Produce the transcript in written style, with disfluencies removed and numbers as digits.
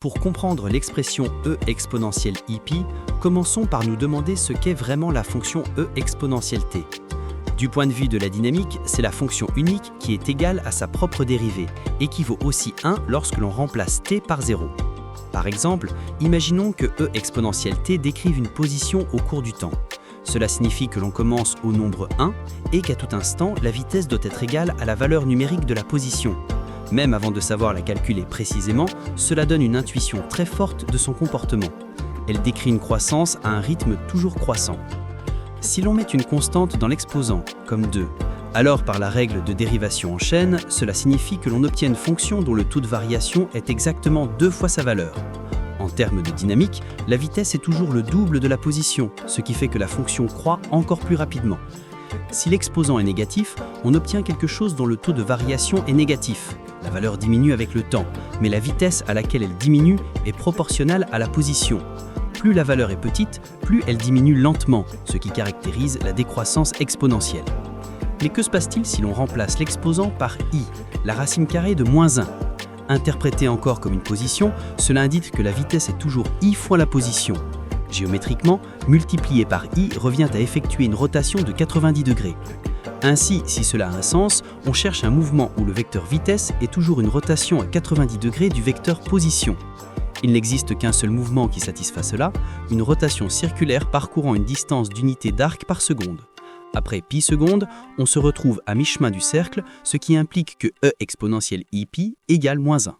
Pour comprendre l'expression e exponentielle ip, commençons par nous demander ce qu'est vraiment la fonction e exponentielle t. Du point de vue de la dynamique, c'est la fonction unique qui est égale à sa propre dérivée et qui vaut aussi 1 lorsque l'on remplace t par 0. Par exemple, imaginons que e exponentielle t décrive une position au cours du temps. Cela signifie que l'on commence au nombre 1 et qu'à tout instant, la vitesse doit être égale à la valeur numérique de la position. Même avant de savoir la calculer précisément, cela donne une intuition très forte de son comportement. Elle décrit une croissance à un rythme toujours croissant. Si l'on met une constante dans l'exposant, comme 2, alors par la règle de dérivation en chaîne, cela signifie que l'on obtient une fonction dont le taux de variation est exactement 2 fois sa valeur. En termes de dynamique, la vitesse est toujours le double de la position, ce qui fait que la fonction croît encore plus rapidement. Si l'exposant est négatif, on obtient quelque chose dont le taux de variation est négatif. La valeur diminue avec le temps, mais la vitesse à laquelle elle diminue est proportionnelle à la position. Plus la valeur est petite, plus elle diminue lentement, ce qui caractérise la décroissance exponentielle. Mais que se passe-t-il si l'on remplace l'exposant par i, la racine carrée de -1 ? Interprété encore comme une position, cela indique que la vitesse est toujours i fois la position. Géométriquement, multiplié par i revient à effectuer une rotation de 90 degrés. Ainsi, si cela a un sens, on cherche un mouvement où le vecteur vitesse est toujours une rotation à 90 degrés du vecteur position. Il n'existe qu'un seul mouvement qui satisfait cela, une rotation circulaire parcourant une distance d'unité d'arc par seconde. Après pi secondes, on se retrouve à mi-chemin du cercle, ce qui implique que e exponentielle ip égale -1.